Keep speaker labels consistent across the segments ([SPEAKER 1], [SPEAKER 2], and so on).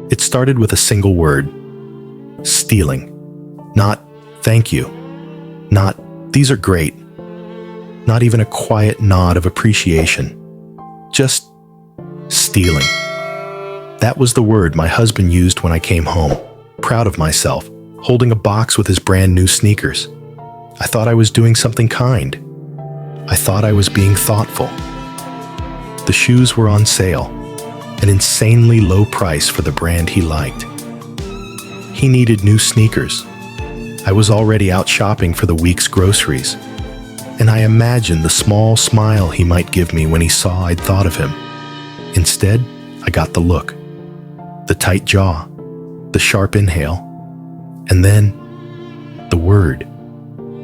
[SPEAKER 1] It started with a single word: stealing. Not "thank you," not "these are great," not even a quiet nod of appreciation. Just stealing. That was the word my husband used when I came home, proud of myself, holding a box with his brand new sneakers. I thought I was doing something kind. I thought I was being thoughtful. The shoes were on sale, an insanely low price for the brand he liked. He needed new sneakers. I was already out shopping for the week's groceries, and I imagined the small smile he might give me when he saw I'd thought of him. Instead, I got the look, the tight jaw, the sharp inhale, and then the word.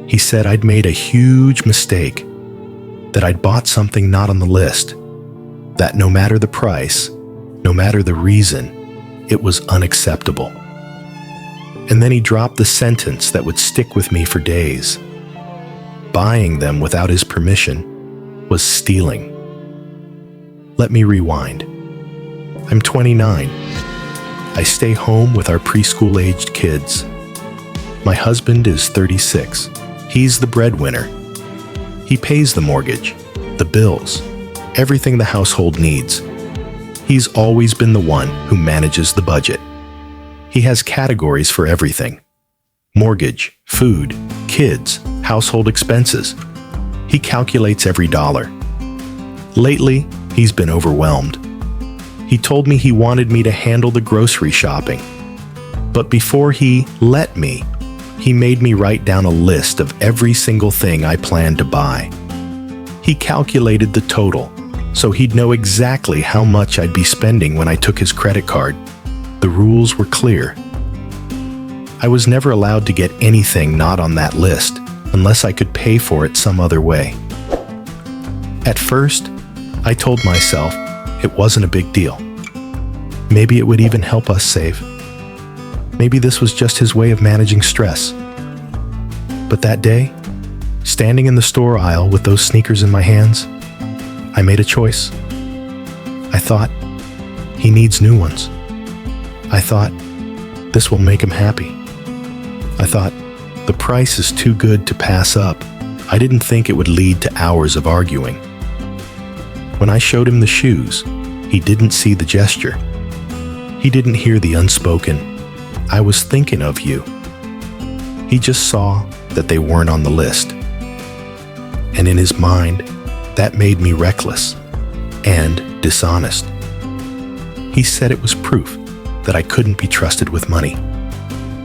[SPEAKER 1] He said I'd made a huge mistake, that I'd bought something not on the list, that no matter the price, no matter the reason, it was unacceptable. And then he dropped the sentence that would stick with me for days. Buying them without his permission was stealing. Let me rewind. I'm 29. I stay home with our preschool-aged kids. My husband is 36. He's the breadwinner. He pays the mortgage, the bills, everything the household needs. He's always been the one who manages the budget. He has categories for everything: mortgage, food, kids, household expenses. He calculates every dollar. Lately, he's been overwhelmed. He told me he wanted me to handle the grocery shopping. But before he let me, he made me write down a list of every single thing I planned to buy. He calculated the total, so he'd know exactly how much I'd be spending when I took his credit card. The rules were clear. I was never allowed to get anything not on that list unless I could pay for it some other way. At first, I told myself it wasn't a big deal. Maybe it would even help us save. Maybe this was just his way of managing stress. But that day, standing in the store aisle with those sneakers in my hands, I made a choice. I thought, he needs new ones. I thought, this will make him happy. I thought, the price is too good to pass up. I didn't think it would lead to hours of arguing. When I showed him the shoes, he didn't see the gesture. He didn't hear the unspoken, "I was thinking of you." He just saw that they weren't on the list. And in his mind, that made me reckless and dishonest. He said it was proof that I couldn't be trusted with money,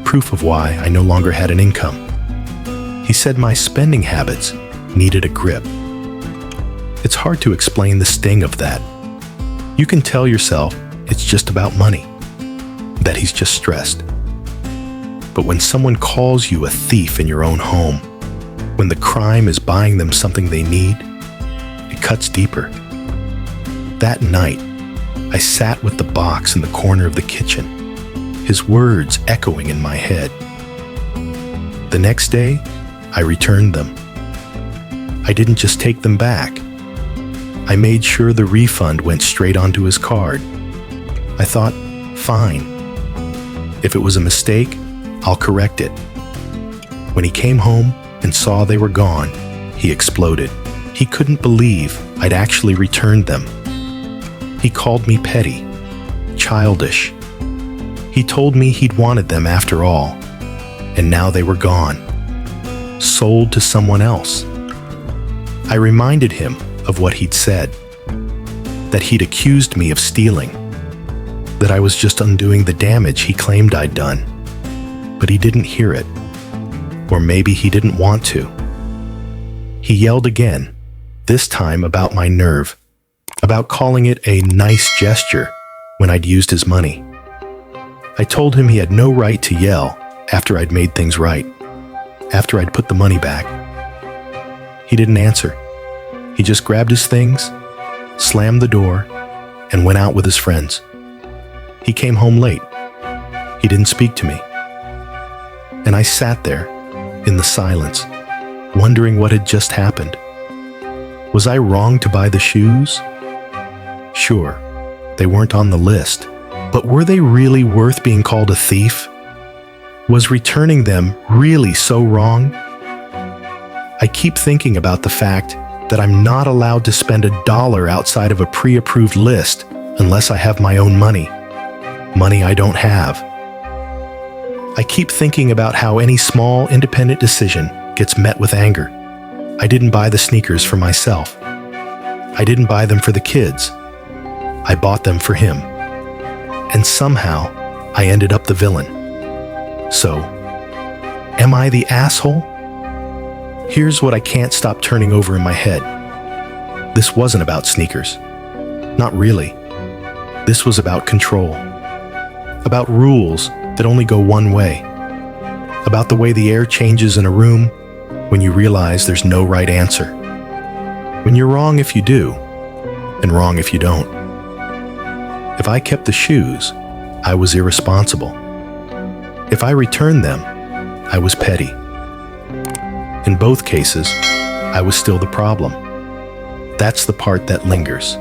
[SPEAKER 1] proof of why I no longer had an income. He said my spending habits needed a grip. It's hard to explain the sting of that. You can tell yourself it's just about money, that he's just stressed. But when someone calls you a thief in your own home, when the crime is buying them something they need, it cuts deeper. That night, I sat with the box in the corner of the kitchen, his words echoing in my head. The next day, I returned them. I didn't just take them back. I made sure the refund went straight onto his card. I thought, fine. If it was a mistake, I'll correct it. When he came home and saw they were gone, he exploded. He couldn't believe I'd actually returned them. He called me petty, childish. He told me he'd wanted them after all, and now they were gone, sold to someone else. I reminded him of what he'd said, that he'd accused me of stealing, that I was just undoing the damage he claimed I'd done. But he didn't hear it, or maybe he didn't want to. He yelled again, this time about my nerve, about calling it a nice gesture when I'd used his money. I told him he had no right to yell after I'd made things right, after I'd put the money back. He didn't answer. He just grabbed his things, slammed the door, and went out with his friends. He came home late. He didn't speak to me. And I sat there, in the silence, wondering what had just happened. Was I wrong to buy the shoes? Sure, they weren't on the list, But were they really worth being called a thief? Was returning them really so wrong? I keep thinking about the fact that I'm not allowed to spend $1 outside of a pre-approved list unless I have my own money I don't have. I keep thinking about how any small, independent decision gets met with anger. I didn't buy the sneakers for myself. I didn't buy them for the kids. I bought them for him. And somehow, I ended up the villain. So, am I the asshole? Here's what I can't stop turning over in my head. This wasn't about sneakers. Not really. This was about control. About rules that only go one way. About the way the air changes in a room when you realize there's no right answer. When you're wrong if you do, and wrong if you don't. If I kept the shoes, I was irresponsible. If I returned them, I was petty. In both cases, I was still the problem. That's the part that lingers.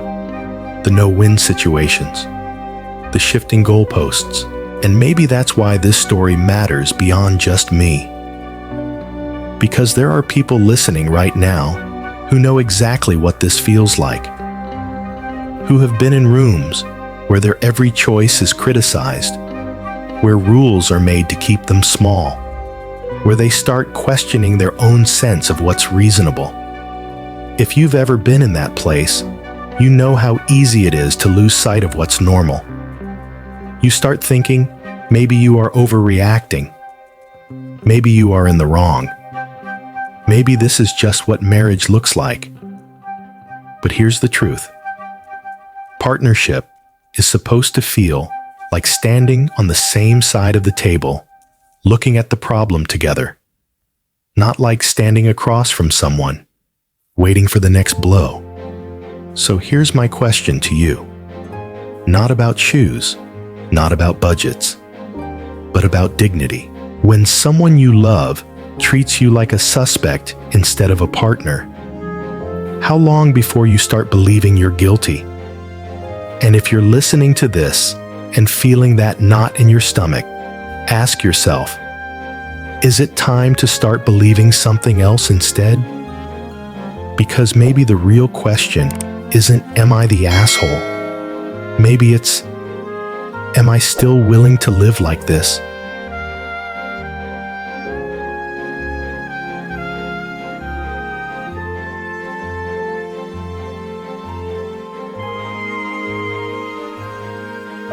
[SPEAKER 1] The no-win situations. The shifting goalposts. And maybe that's why this story matters beyond just me. Because there are people listening right now who know exactly what this feels like. Who have been in rooms where their every choice is criticized, where rules are made to keep them small, where they start questioning their own sense of what's reasonable. If you've ever been in that place, you know how easy it is to lose sight of what's normal. You start thinking maybe you are overreacting. Maybe you are in the wrong. Maybe this is just what marriage looks like. But here's the truth. Partnership is supposed to feel like standing on the same side of the table, looking at the problem together. Not like standing across from someone, waiting for the next blow. So here's my question to you. Not about shoes, not about budgets, but about dignity. When someone you love treats you like a suspect instead of a partner, how long before you start believing you're guilty? And if you're listening to this and feeling that knot in your stomach, ask yourself, is it time to start believing something else instead? Because maybe the real question isn't, am I the asshole? Maybe it's, am I still willing to live like this